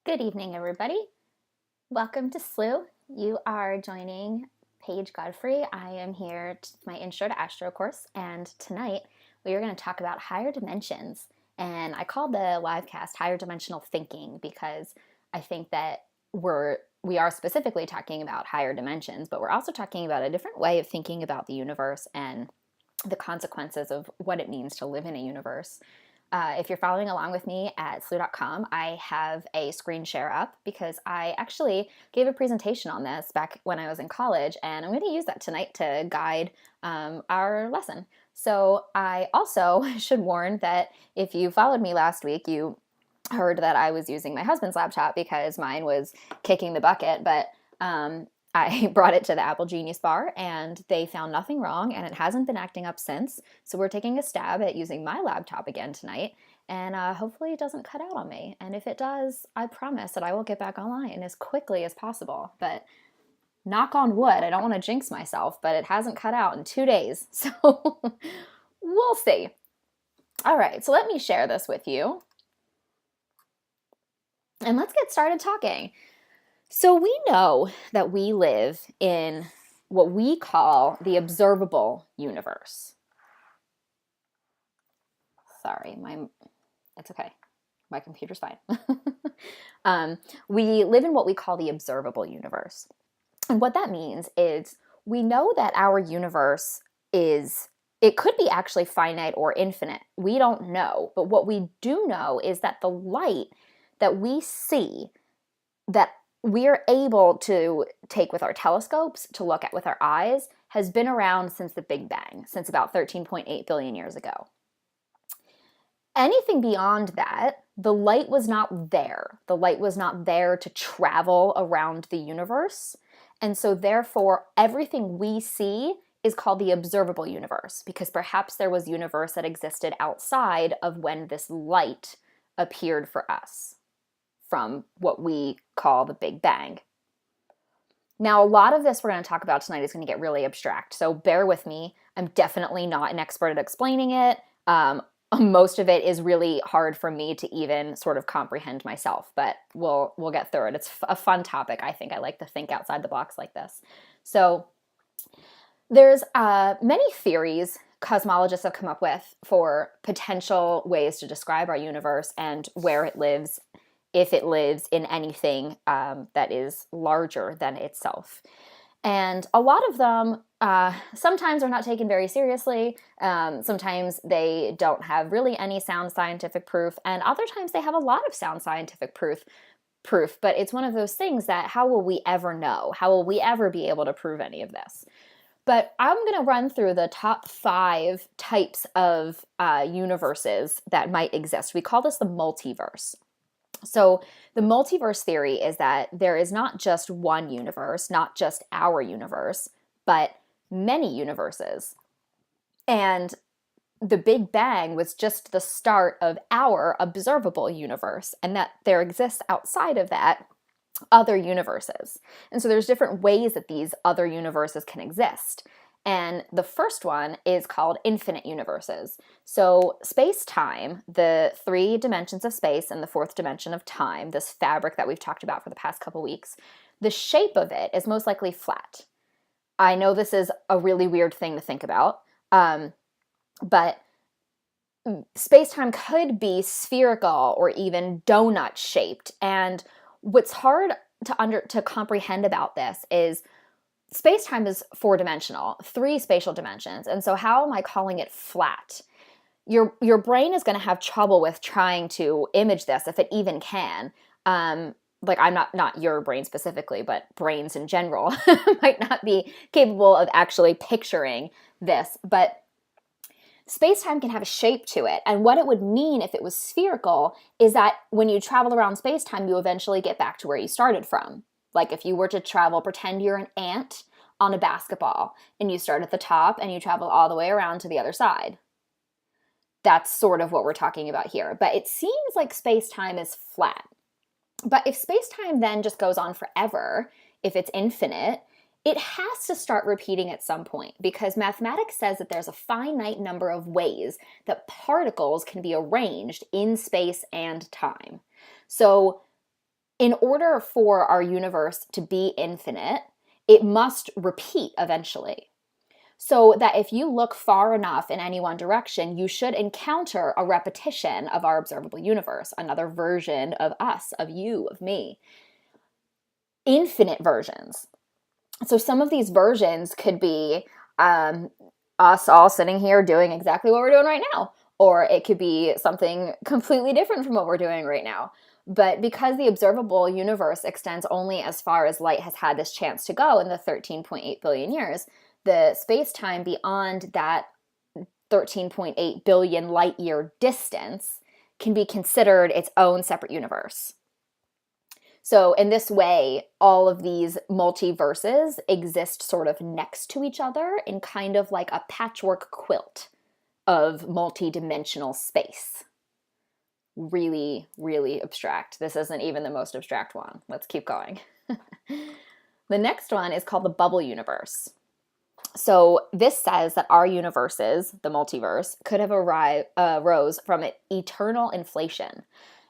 Good evening, everybody. Welcome to SLU. You are joining Paige Godfrey. I am here to my Intro to Astro course, and tonight we are going to talk about higher dimensions. And I called the live cast Higher Dimensional Thinking because I think that we are specifically talking about higher dimensions, but we're also talking about a different way of thinking about the universe and the consequences of what it means to live in a universe. If you're following along with me at slu.com, I have a screen share up because I actually gave a presentation on this back when I was in college, and I'm going to use that tonight to guide our lesson. So I also should warn that if you followed me last week, you heard that I was using my husband's laptop because mine was kicking the bucket, but I brought it to the Apple Genius Bar and they found nothing wrong and it hasn't been acting up since. So we're taking a stab at using my laptop again tonight, and hopefully it doesn't cut out on me. And if it does, I promise that I will get back online as quickly as possible. But knock on wood, I don't want to jinx myself, but it hasn't cut out in 2 days. So we'll see. All right, so let me share this with you. And let's get started talking. So we know that we live in what we call the observable universe. Sorry, it's okay. My computer's fine. We live in what we call the observable universe. And what that means is we know that our universe it could be actually finite or infinite. We don't know. But what we do know is that the light that we see, that we're able to take with our telescopes, to look at with our eyes, has been around since the Big Bang, since about 13.8 billion years ago. Anything beyond that, the light was not there. The light was not there to travel around the universe. And so therefore, everything we see is called the observable universe, because perhaps there was universe that existed outside of when this light appeared for us from what we call the Big Bang. Now, a lot of this we're going to talk about tonight is going to get really abstract, so bear with me. I'm definitely not an expert at explaining it. Most of it is really hard for me to even sort of comprehend myself, but we'll get through it. It's a fun topic, I think. I like to think outside the box like this. So there's many theories cosmologists have come up with for potential ways to describe our universe and where it lives, if it lives in anything that is larger than itself. And a lot of them sometimes are not taken very seriously. Sometimes they don't have really any sound scientific proof, and other times they have a lot of sound scientific proof. But it's one of those things that how will we ever know? How will we ever be able to prove any of this? But I'm going to run through the top 5 types of universes that might exist. We call this the multiverse. So the multiverse theory is that there is not just one universe, not just our universe, but many universes. And the Big Bang was just the start of our observable universe, and that there exists outside of that other universes. And so there's different ways that these other universes can exist. And the first one is called infinite universes. So space-time, the 3 dimensions of space and the 4th dimension of time, this fabric that we've talked about for the past couple weeks, the shape of it is most likely flat. I know this is a really weird thing to think about, but space-time could be spherical or even donut-shaped. And what's hard to comprehend about this is space-time is 4-dimensional, 3 spatial dimensions. And so how am I calling it flat? Your brain is going to have trouble with trying to image this, if it even can. Like, I'm not your brain specifically, but brains in general might not be capable of actually picturing this. But space-time can have a shape to it. And what it would mean if it was spherical is that when you travel around space-time, you eventually get back to where you started from. Like if you were to travel, pretend you're an ant on a basketball and you start at the top and you travel all the way around to the other side. That's sort of what we're talking about here. But it seems like space-time is flat. But if space-time then just goes on forever, if it's infinite, it has to start repeating at some point, because mathematics says that there's a finite number of ways that particles can be arranged in space and time. So In order for our universe to be infinite, it must repeat eventually. So that if you look far enough in any one direction, you should encounter a repetition of our observable universe, another version of us, of you, of me. Infinite versions. So some of these versions could be us all sitting here doing exactly what we're doing right now, or it could be something completely different from what we're doing right now. But because the observable universe extends only as far as light has had this chance to go in the 13.8 billion years, the space-time beyond that 13.8 billion light year distance can be considered its own separate universe. So in this way, all of these multiverses exist sort of next to each other in kind of like a patchwork quilt of multi-dimensional space. Really, really abstract. This isn't even the most abstract one. Let's keep going. The next one is called the bubble universe. So this says that our universes, the multiverse, could have arose from eternal inflation.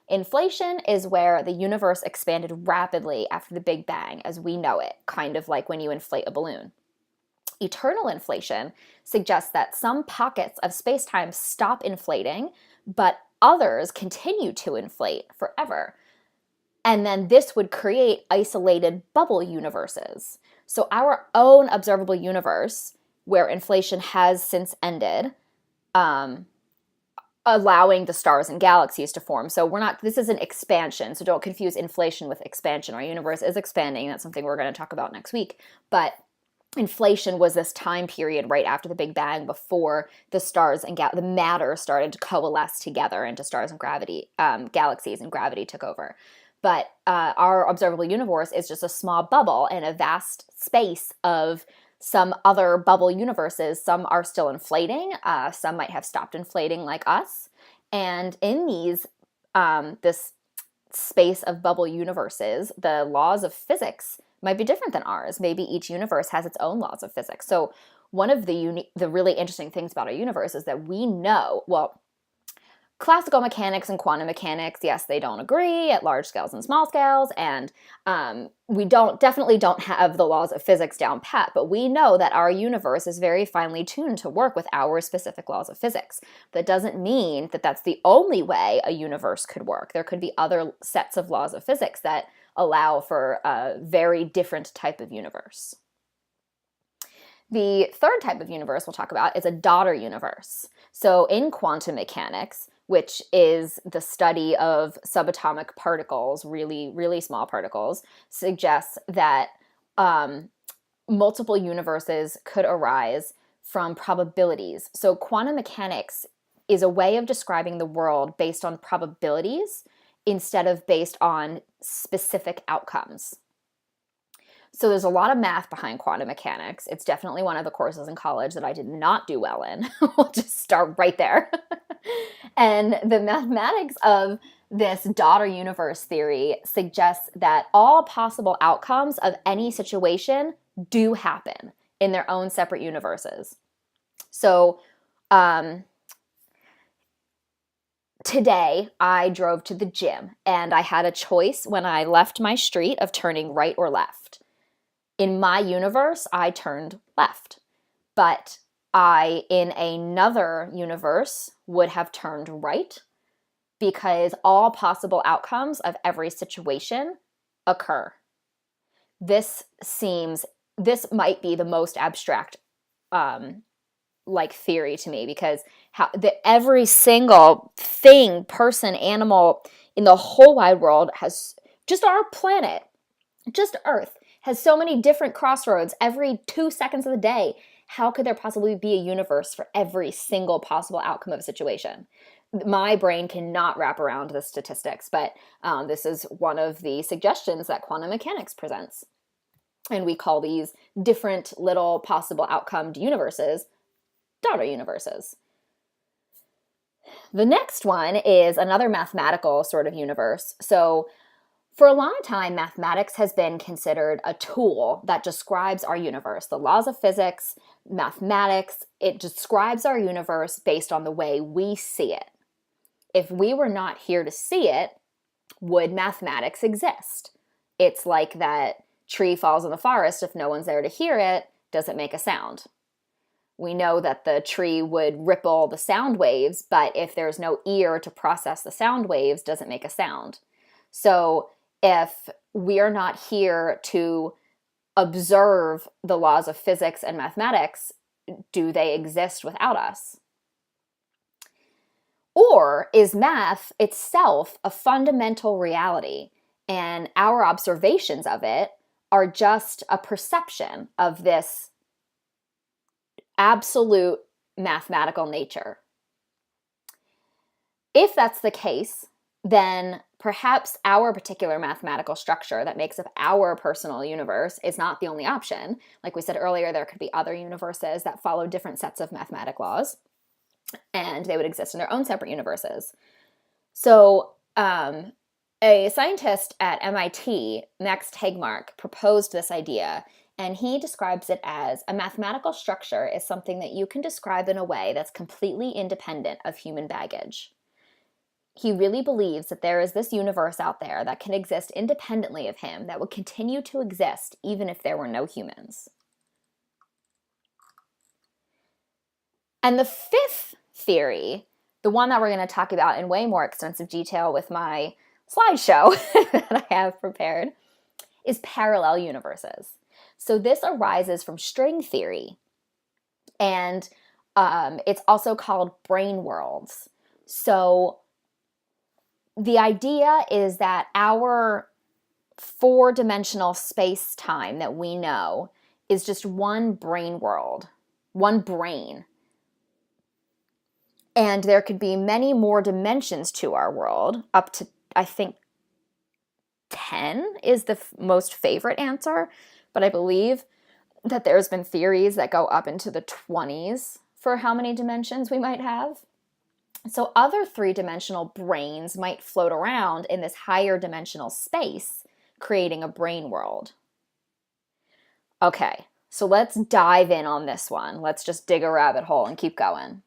Inflation is where the universe expanded rapidly after the Big Bang as we know it, kind of like when you inflate a balloon. Eternal inflation suggests that some pockets of space-time stop inflating, but others continue to inflate forever. And then this would create isolated bubble universes. So our own observable universe, where inflation has since ended, allowing the stars and galaxies to form. So this is an expansion, so don't confuse inflation with expansion. Our universe is expanding. That's something we're going to talk about next week. But inflation was this time period right after the Big Bang before the stars and the matter started to coalesce together into stars and galaxies, and gravity took over. But our observable universe is just a small bubble in a vast space of some other bubble universes. Some are still inflating. Some might have stopped inflating like us. And in this space of bubble universes, the laws of physics might be different than ours. Maybe each universe has its own laws of physics. So one of the really interesting things about our universe is that we know, well, classical mechanics and quantum mechanics, yes, they don't agree at large scales and small scales, and we definitely don't have the laws of physics down pat, but we know that our universe is very finely tuned to work with our specific laws of physics. That doesn't mean that that's the only way a universe could work. There could be other sets of laws of physics that allow for a very different type of universe. The third type of universe we'll talk about is a daughter universe. So in quantum mechanics, which is the study of subatomic particles, really, really small particles, suggests that multiple universes could arise from probabilities. So quantum mechanics is a way of describing the world based on probabilities instead of based on specific outcomes. So there's a lot of math behind quantum mechanics. It's definitely one of the courses in college that I did not do well in. We'll just start right there. And the mathematics of this daughter universe theory suggests that all possible outcomes of any situation do happen in their own separate universes. So today I drove to the gym and I had a choice when I left my street of turning right or left. In my universe, I turned left, but I, in another universe, would have turned right because all possible outcomes of every situation occur. This might be the most abstract theory to me, because every single thing, person, animal in the whole wide world has, just our planet, just Earth, has so many different crossroads every 2 seconds of the day. How could there possibly be a universe for every single possible outcome of a situation? My brain cannot wrap around the statistics, but this is one of the suggestions that quantum mechanics presents. And we call these different little possible outcome universes daughter universes. The next one is another mathematical sort of universe. So for a long time, mathematics has been considered a tool that describes our universe. The laws of physics, mathematics, it describes our universe based on the way we see it. If we were not here to see it, Would mathematics exist? It's like that tree falls in the forest. If no one's there to hear it, does it make a sound? We know that the tree would ripple the sound waves, but if there's no ear to process the sound waves, does it make a sound? So if we're not here to observe the laws of physics and mathematics, do they exist without us? Or is math itself a fundamental reality, and our observations of it are just a perception of this absolute mathematical nature? If that's the case, then perhaps our particular mathematical structure that makes up our personal universe is not the only option. Like we said earlier, there could be other universes that follow different sets of mathematic laws, and they would exist in their own separate universes. So a scientist at MIT, Max Tegmark, proposed this idea, and he describes it as a mathematical structure is something that you can describe in a way that's completely independent of human baggage. He really believes that there is this universe out there that can exist independently of him, that would continue to exist even if there were no humans. And the fifth theory, the one that we're going to talk about in way more extensive detail with my slideshow that I have prepared, is parallel universes. So this arises from string theory, and it's also called brain worlds. So the idea is that our four-dimensional space-time that we know is just one brain world, one brain. And there could be many more dimensions to our world, up to, I think, 10 is the most favorite answer, but I believe that there's been theories that go up into the 20s for how many dimensions we might have. So other three-dimensional brains might float around in this higher dimensional space, creating a brain world. Okay, so let's dive in on this one. Let's just dig a rabbit hole and keep going.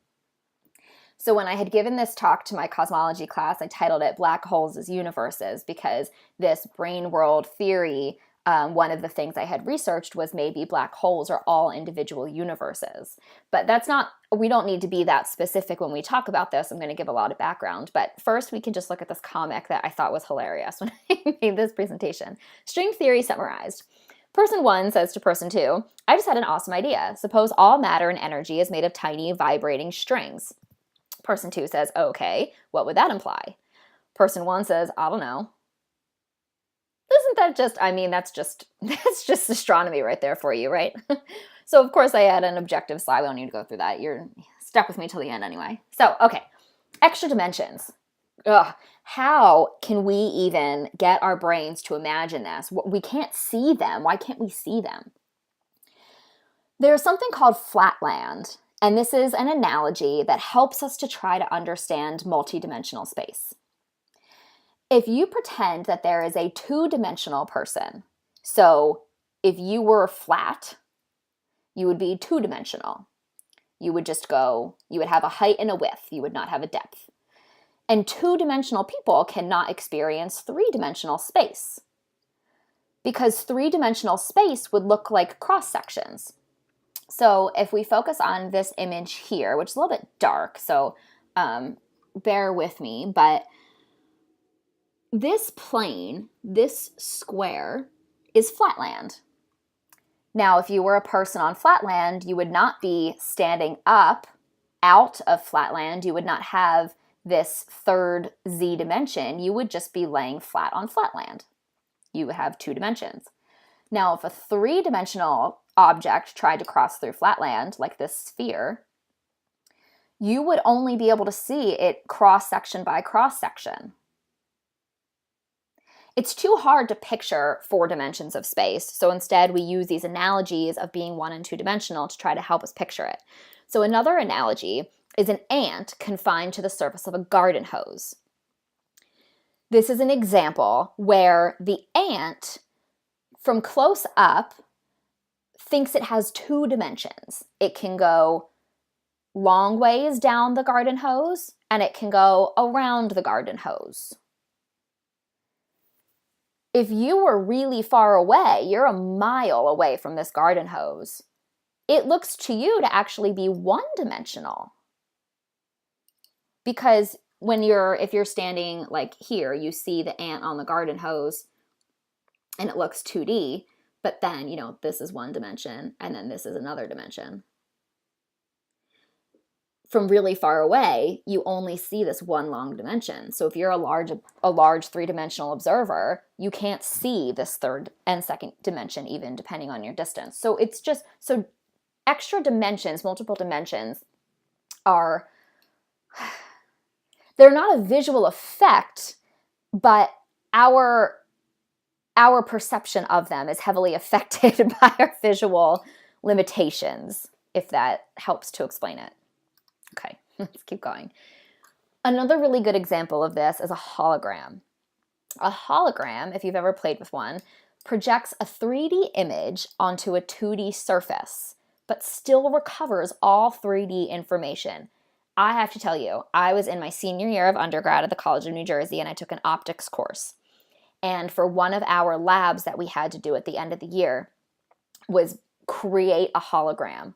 So when I had given this talk to my cosmology class, I titled it Black Holes as Universes, because this brain world theory, one of the things I had researched was maybe black holes are all individual universes. But that's not, we don't need to be that specific when we talk about this. I'm going to give a lot of background. But first, we can just look at this comic that I thought was hilarious when I made this presentation. String theory summarized. Person 1 says to person 2, I just had an awesome idea. Suppose all matter and energy is made of tiny vibrating strings. Person 2 says, okay, what would that imply? Person 1 says, I don't know. Isn't that just, I mean, that's just astronomy right there for you, right? So of course I had an objective slide. We don't need to go through that. You're stuck with me till the end anyway. So, okay, extra dimensions. Ugh. How can we even get our brains to imagine this? We can't see them. Why can't we see them? There's something called flatland, and this is an analogy that helps us to try to understand multidimensional space. If you pretend that there is a two-dimensional person, so if you were flat, you would be two-dimensional. You would just go, you would have a height and a width. You would not have a depth. And two-dimensional people cannot experience three-dimensional space, because three-dimensional space would look like cross-sections. So if we focus on this image here, which is a little bit dark, so bear with me, but this plane, this square, is flatland. Now, if you were a person on flatland, you would not be standing up out of flatland. You would not have this third z dimension. You would just be laying flat on flatland. You would have two dimensions. Now, if a three-dimensional object tried to cross through flatland, like this sphere, you would only be able to see it cross-section by cross-section. It's too hard to picture 4 dimensions of space, so instead we use these analogies of being 1- and 2-dimensional to try to help us picture it. So another analogy is an ant confined to the surface of a garden hose. This is an example where the ant, from close up, thinks it has 2 dimensions. It can go long ways down the garden hose, and it can go around the garden hose. if you were really far away, you're a mile away from this garden hose, it looks to you to actually be one-dimensional. Because if you're standing like here, you see the ant on the garden hose and it looks 2D, but then, this is one dimension and then this is another dimension. From really far away, you only see this one long dimension. So if you're a large three-dimensional observer, you can't see this third and second dimension even depending on your distance. So it's just, so extra dimensions, multiple dimensions they're not a visual effect, but our perception of them is heavily affected by our visual limitations, if that helps to explain it. Okay, let's keep going. Another really good example of this is a hologram. A hologram, if you've ever played with one, projects a 3D image onto a 2D surface, but still recovers all 3D information. I have to tell you, I was in my senior year of undergrad at the College of New Jersey, and I took an optics course. And for one of our labs that we had to do at the end of the year was create a hologram.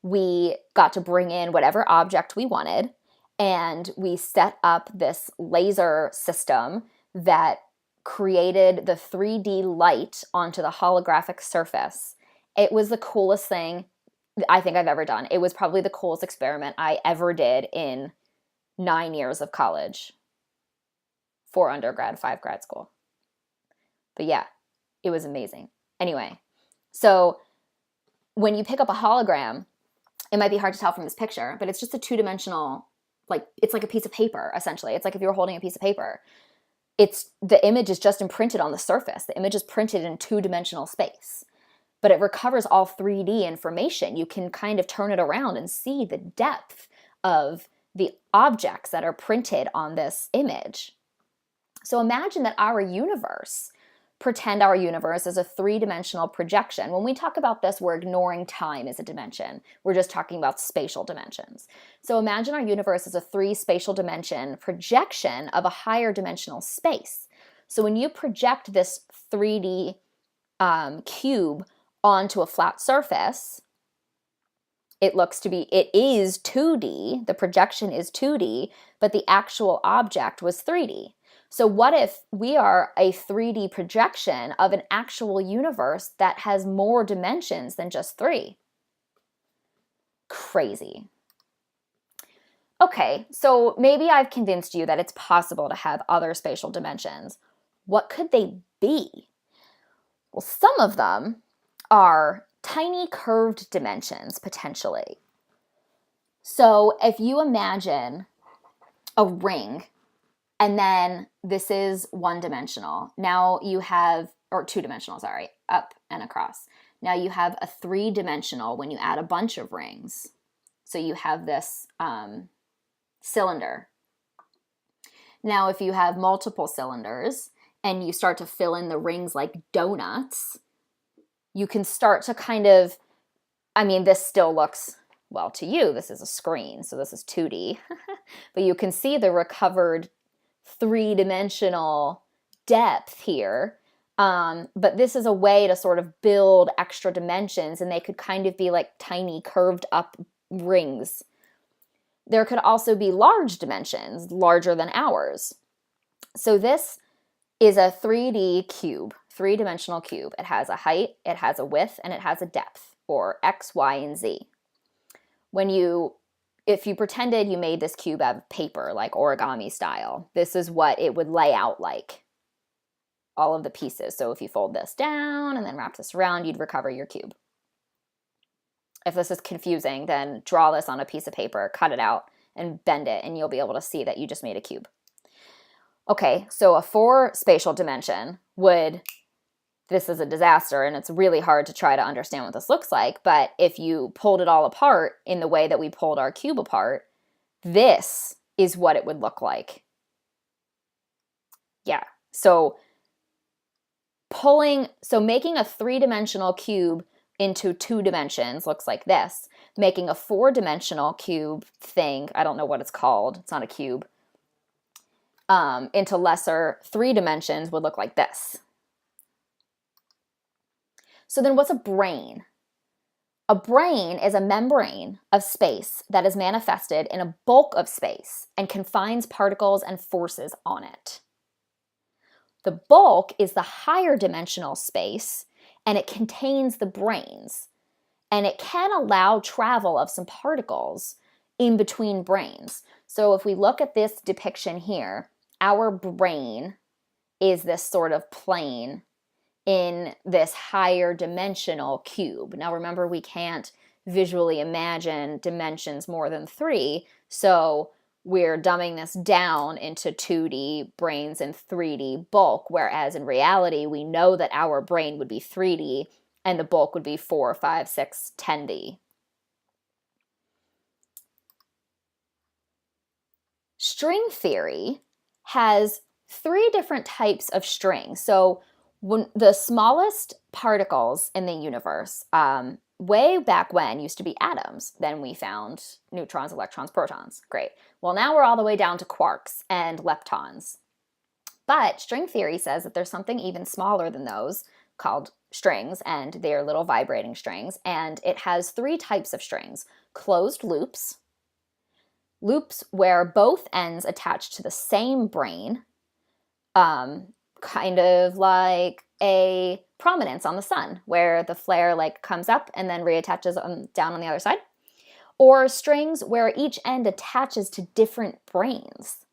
We got to bring in whatever object we wanted, and we set up this laser system that created the 3D light onto the holographic surface. It was the coolest thing I think I've ever done. It was probably the coolest experiment I ever did in 9 years of college. 4 undergrad, 5 grad school. But yeah, it was amazing. Anyway, so when you pick up a hologram, it might be hard to tell from this picture, but it's just a 2-dimensional, it's like a piece of paper, essentially. It's like if you were holding a piece of paper. The image is just imprinted on the surface. The image is printed in 2-dimensional space. But it recovers all 3D information. You can kind of turn it around and see the depth of the objects that are printed on this image. So imagine that pretend our universe is a 3-dimensional projection. When we talk about this, we're ignoring time as a dimension. We're just talking about spatial dimensions. So imagine our universe is a 3 spatial dimension projection of a higher dimensional space. So when you project this 3D cube onto a flat surface, it is 2D, the projection is 2D, but the actual object was 3D. So what if we are a 3D projection of an actual universe that has more dimensions than just 3? Crazy. Okay, so maybe I've convinced you that it's possible to have other spatial dimensions. What could they be? Well, some of them are tiny curved dimensions, potentially. So if you imagine a ring, and then this is 1-dimensional. Now you have, or 2-dimensional, sorry, up and across. Now you have a 3-dimensional when you add a bunch of rings. So you have this cylinder. Now if you have multiple cylinders and you start to fill in the rings like donuts, you can start to kind of, this still looks, well, to you, this is a screen, so this is 2D. But you can see the recovered 3-dimensional depth here. But this is a way to sort of build extra dimensions, and they could kind of be like tiny curved up rings. There could also be large dimensions, larger than ours. So this is a 3D cube, 3-dimensional cube. It has a height, it has a width, and it has a depth, or X, Y, and Z. If you pretended you made this cube out of paper, like origami style, this is what it would lay out like, all of the pieces. So if you fold this down and then wrap this around, you'd recover your cube. If this is confusing, then draw this on a piece of paper, cut it out, and bend it, and you'll be able to see that you just made a cube. Okay, so a 4 spatial dimension this is a disaster, and it's really hard to try to understand what this looks like, but if you pulled it all apart in the way that we pulled our cube apart, this is what it would look like. Yeah, so making a 3-dimensional cube into 2 dimensions looks like this. Making a 4-dimensional cube thing, I don't know what it's called, it's not a cube, into lesser 3 dimensions would look like this. So then what's a brane? A brane is a membrane of space that is manifested in a bulk of space and confines particles and forces on it. The bulk is the higher dimensional space, and it contains the branes, and it can allow travel of some particles in between branes. So if we look at this depiction here, our brane is this sort of plane in this higher dimensional cube. Now remember, we can't visually imagine dimensions more than 3, so we're dumbing this down into 2D branes and 3D bulk, whereas in reality, we know that our brane would be 3D and the bulk would be 4, 5, 6, 10D. String theory has 3 different types of strings. So when the smallest particles in the universe, way back when, used to be atoms. Then we found neutrons, electrons, protons. Great. Well, now we're all the way down to quarks and leptons. But string theory says that there's something even smaller than those called strings, and they're little vibrating strings. And it has 3 types of strings: closed loops, loops where both ends attach to the same brane, kind of like a prominence on the sun, where the flare like comes up and then reattaches down on the other side, or strings where each end attaches to different branes.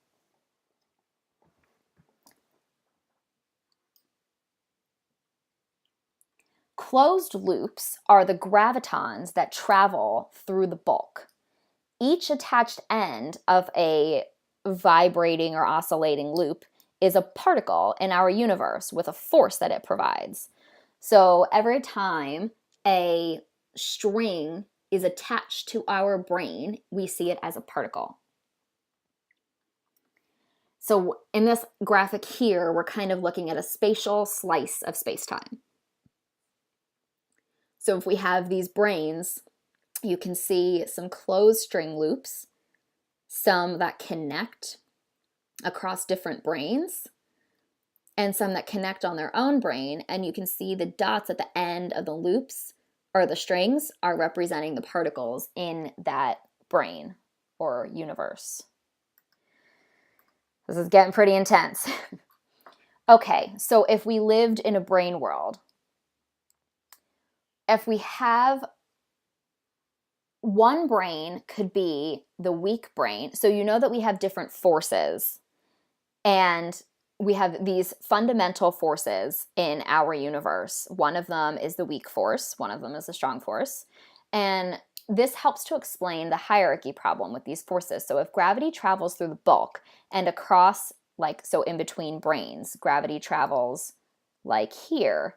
Closed loops are the gravitons that travel through the bulk. Each attached end of a vibrating or oscillating loop is a particle in our universe with a force that it provides. So every time a string is attached to our brane, we see it as a particle. So in this graphic here, we're kind of looking at a spatial slice of space-time. So if we have these branes, you can see some closed string loops, some that connect across different branes, and some that connect on their own brane, and you can see the dots at the end of the loops, or the strings, are representing the particles in that brane or universe. This is getting pretty intense. Okay, so if we lived in a brane world, if we have one brane could be the weak brane. So you know that we have different forces, and we have these fundamental forces in our universe. One of them is the weak force, one of them is the strong force. And this helps to explain the hierarchy problem with these forces. So if gravity travels through the bulk and across, like, so in between branes, gravity travels like here.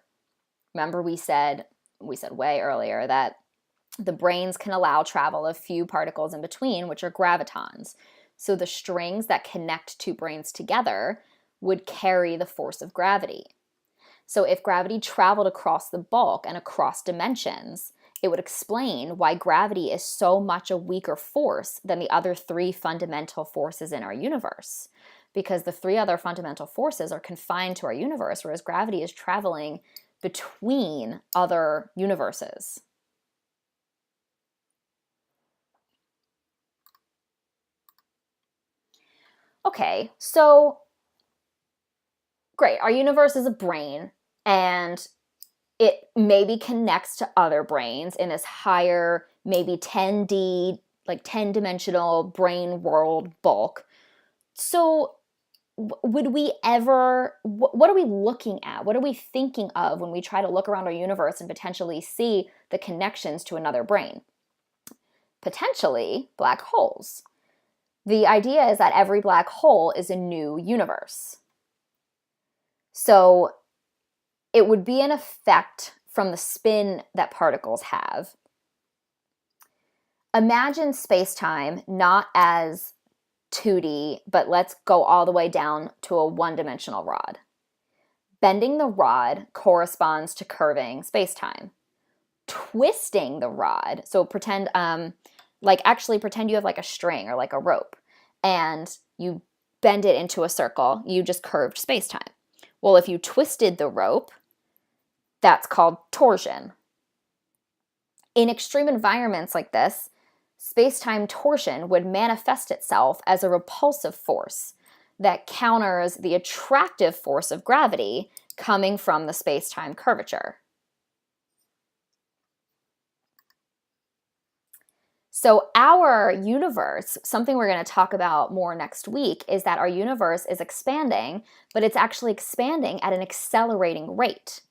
Remember we said way earlier that the branes can allow travel of few particles in between, which are gravitons. So the strings that connect 2 branes together would carry the force of gravity. So if gravity traveled across the bulk and across dimensions, it would explain why gravity is so much a weaker force than the other 3 fundamental forces in our universe. Because the 3 other fundamental forces are confined to our universe, whereas gravity is traveling between other universes. Okay, so great, our universe is a brane, and it maybe connects to other branes in this higher, maybe 10D, like 10-dimensional brane world bulk. So would we ever, what are we looking at? What are we thinking of when we try to look around our universe and potentially see the connections to another brane? Potentially black holes. The idea is that every black hole is a new universe. So it would be an effect from the spin that particles have. Imagine space-time not as 2D, but let's go all the way down to a 1-dimensional rod. Bending the rod corresponds to curving space-time. Twisting the rod, so pretend pretend you have like a string or like a rope, and you bend it into a circle, you just curved space-time. Well, if you twisted the rope, That's called torsion. In extreme environments like this, space-time torsion would manifest itself as a repulsive force that counters the attractive force of gravity coming from the space-time curvature. So our universe, something we're going to talk about more next week, is that our universe is expanding, but it's actually expanding at an accelerating rate.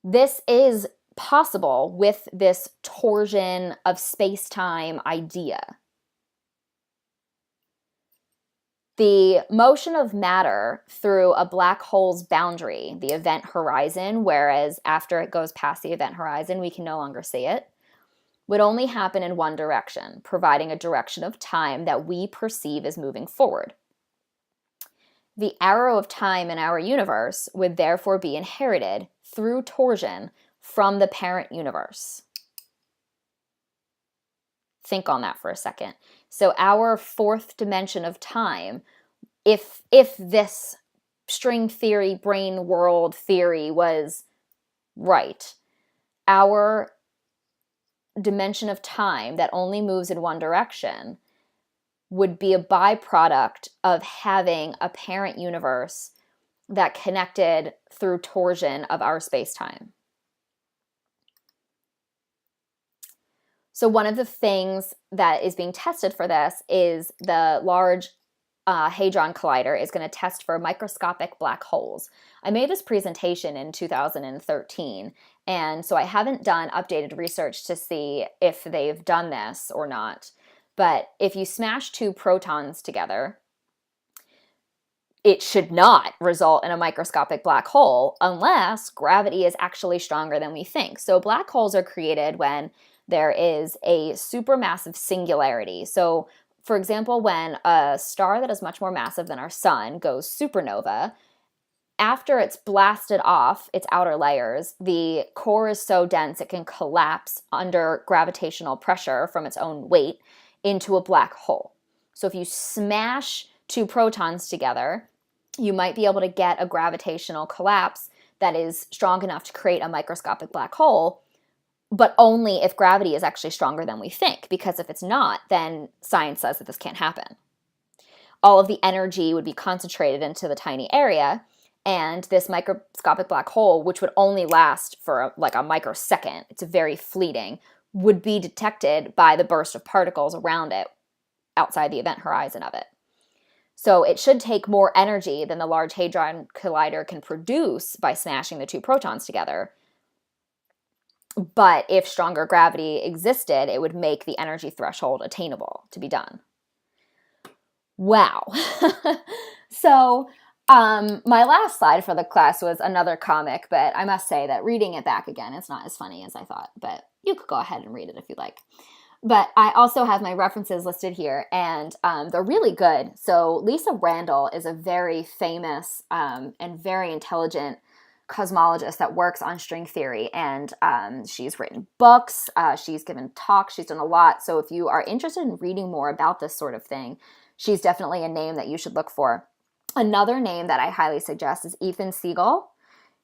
This is possible with this torsion of space-time idea. The motion of matter through a black hole's boundary, the event horizon, whereas after it goes past the event horizon, we can no longer see it, would only happen in one direction, providing a direction of time that we perceive as moving forward. The arrow of time in our universe would therefore be inherited through torsion from the parent universe. Think on that for a second. So our fourth dimension of time, if this string theory, brain world theory was right, our dimension of time that only moves in one direction would be a byproduct of having a parent universe that connected through torsion of our space-time. So one of the things that is being tested for this is the Large Hadron Collider is going to test for microscopic black holes. I made this presentation in 2013, and so I haven't done updated research to see if they've done this or not. But if you smash two protons together, it should not result in a microscopic black hole unless gravity is actually stronger than we think. So black holes are created when there is a supermassive singularity. So for example, when a star that is much more massive than our sun goes supernova, after it's blasted off its outer layers, the core is so dense it can collapse under gravitational pressure from its own weight into a black hole. So if you smash two protons together, you might be able to get a gravitational collapse that is strong enough to create a microscopic black hole, but only if gravity is actually stronger than we think, because if it's not, then science says that this can't happen. All of the energy would be concentrated into the tiny area, and this microscopic black hole, which would only last for like a microsecond, it's very fleeting, would be detected by the burst of particles around it outside the event horizon of it. So it should take more energy than the Large Hadron Collider can produce by smashing the two protons together. But if stronger gravity existed, it would make the energy threshold attainable to be done. Wow. So my last slide for the class was another comic, but I must say that reading it back again, it's not as funny as I thought, but you could go ahead and read it if you'd like. But I also have my references listed here, and they're really good. So Lisa Randall is a very famous and very intelligent cosmologist that works on string theory, and she's written books, she's given talks, she's done a lot. So if you are interested in reading more about this sort of thing, she's definitely a name that you should look for. Another name that I highly suggest is Ethan Siegel.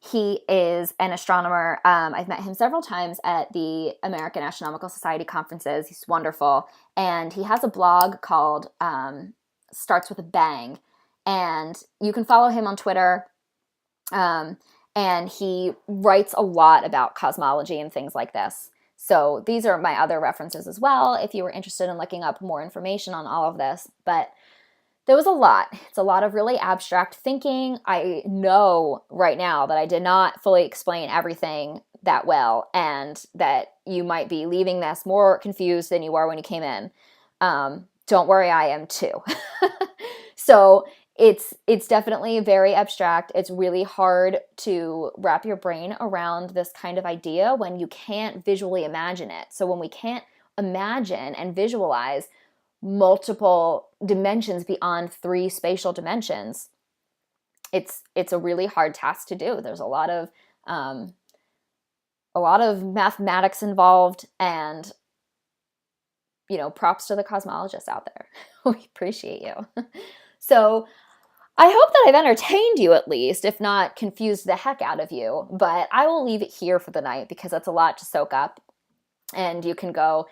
He is an astronomer. I've met him several times at the American Astronomical Society conferences. He's wonderful. And he has a blog called Starts with a Bang. And you can follow him on Twitter. And he writes a lot about cosmology and things like this. So these are my other references as well, if you were interested in looking up more information on all of this. But there was a lot. It's a lot of really abstract thinking. I know right now that I did not fully explain everything that well, and that you might be leaving this more confused than you were when you came in. Don't worry, I am too. So it's definitely very abstract. It's really hard to wrap your brain around this kind of idea when you can't visually imagine it. So when we can't imagine and visualize multiple dimensions beyond three spatial dimensions, it's a really hard task to do. There's a lot of mathematics involved, and props to the cosmologists out there. We appreciate you. So I hope that I've entertained you at least, if not confused the heck out of you, but I will leave it here for the night because that's a lot to soak up, and you can go,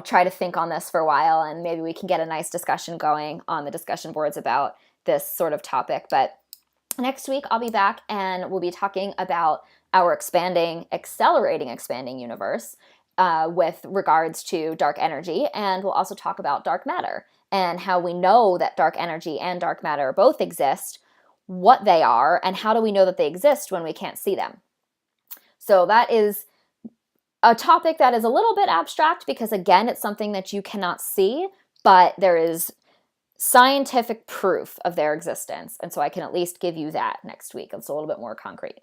try to think on this for a while, and maybe we can get a nice discussion going on the discussion boards about this sort of topic. But next week I'll be back and we'll be talking about our accelerating expanding universe with regards to dark energy, and we'll also talk about dark matter and how we know that dark energy and dark matter both exist, what they are, and how do we know that they exist when we can't see them. So that is a topic that is a little bit abstract because, again, it's something that you cannot see, but there is scientific proof of their existence. And so I can at least give you that next week. It's a little bit more concrete.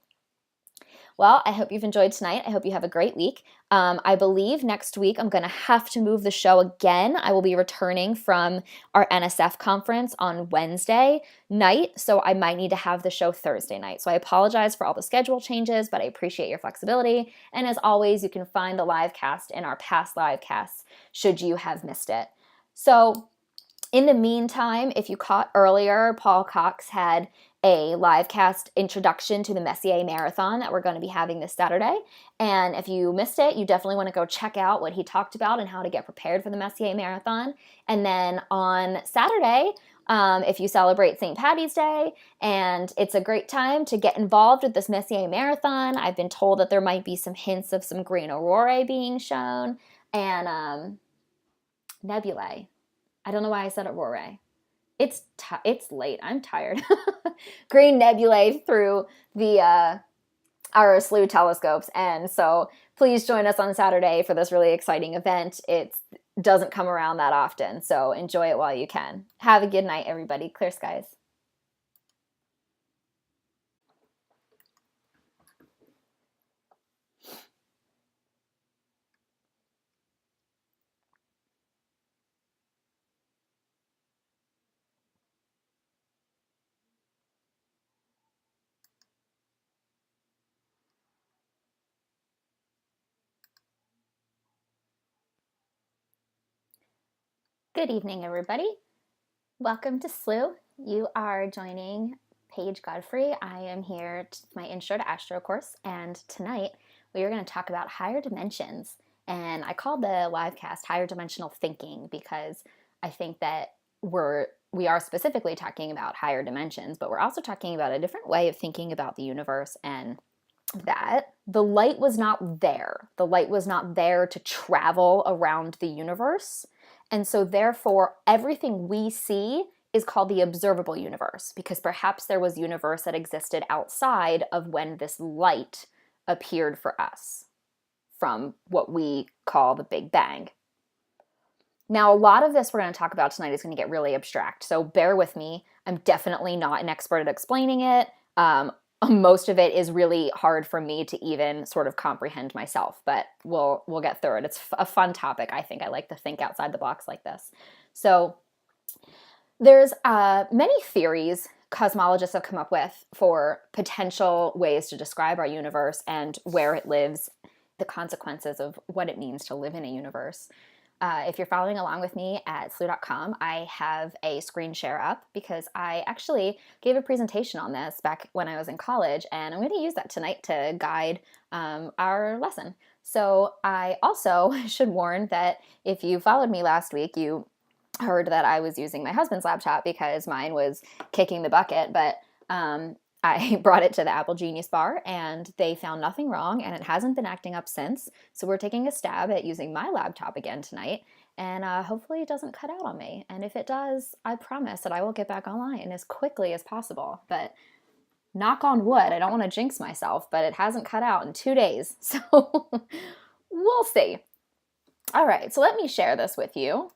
Well, I hope you've enjoyed tonight. I hope you have a great week. I believe next week I'm going to have to move the show again. I will be returning from our NSF conference on Wednesday night, so I might need to have the show Thursday night. So I apologize for all the schedule changes, but I appreciate your flexibility. And as always, you can find the live cast in our past live casts should you have missed it. So in the meantime, if you caught earlier, Paul Cox had a live cast introduction to the Messier Marathon that we're going to be having this Saturday. And if you missed it, you definitely want to go check out what he talked about and how to get prepared for the Messier Marathon. And then on Saturday, if you celebrate St. Paddy's Day, and it's a great time to get involved with this Messier Marathon. I've been told that there might be some hints of some green aurorae being shown, and nebulae. I don't know why I said aurorae. It's late. I'm tired. Green nebulae through the our slew telescopes, and so please join us on Saturday for this really exciting event. It doesn't come around that often, so enjoy it while you can. Have a good night, everybody. Clear skies. Good evening, everybody. Welcome to SLU. You are joining Paige Godfrey. I am here to my Intro to Astro course, and tonight we are going to talk about higher dimensions. And I called the live cast Higher Dimensional Thinking because I think that we are specifically talking about higher dimensions, but we're also talking about a different way of thinking about the universe, and that the light was not there. The light was not there to travel around the universe. And so therefore, everything we see is called the observable universe, because perhaps there was universe that existed outside of when this light appeared for us from what we call the Big Bang. Now, a lot of this we're going to talk about tonight is going to get really abstract, so bear with me. I'm definitely not an expert at explaining it. Most of it is really hard for me to even sort of comprehend myself, but we'll get through it. It's a fun topic, I think. I like to think outside the box like this. So there's many theories cosmologists have come up with for potential ways to describe our universe and where it lives, the consequences of what it means to live in a universe. If you're following along with me at slu.com, I have a screen share up because I actually gave a presentation on this back when I was in college, and I'm going to use that tonight to guide our lesson. So I also should warn that if you followed me last week, you heard that I was using my husband's laptop because mine was kicking the bucket, but I brought it to the Apple Genius Bar, and they found nothing wrong, and it hasn't been acting up since. So we're taking a stab at using my laptop again tonight, and hopefully it doesn't cut out on me. And if it does, I promise that I will get back online as quickly as possible. But knock on wood, I don't want to jinx myself, but it hasn't cut out in 2 days. So we'll see. All right, so let me share this with you.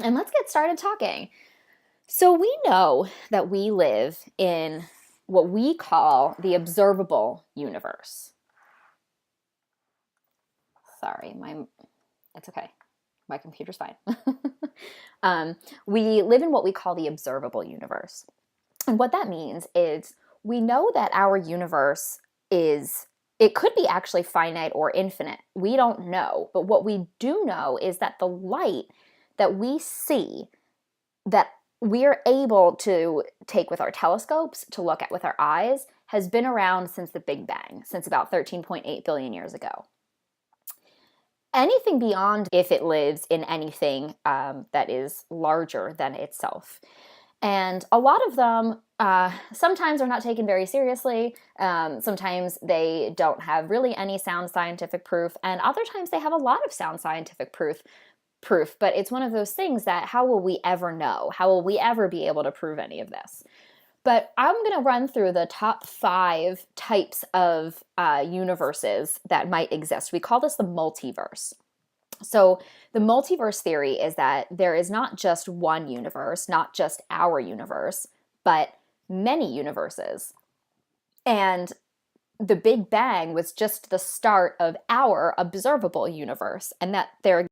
And let's get started talking. So we know that we live in what we call the observable universe. Sorry, it's okay. My computer's fine. We live in what we call the observable universe. And what that means is we know that our universe it could be actually finite or infinite. We don't know. But what we do know is that the light that we see, that we're able to take with our telescopes, to look at with our eyes, has been around since the Big Bang, since about 13.8 billion years ago. Anything beyond, if it lives in anything that is larger than itself. And a lot of them sometimes are not taken very seriously. Sometimes they don't have really any sound scientific proof, and other times they have a lot of sound scientific proof. But it's one of those things that how will we ever know? How will we ever be able to prove any of this? But I'm going to run through the top 5 types of universes that might exist. We call this the multiverse. So the multiverse theory is that there is not just one universe, not just our universe, but many universes. And the Big Bang was just the start of our observable universe, and that there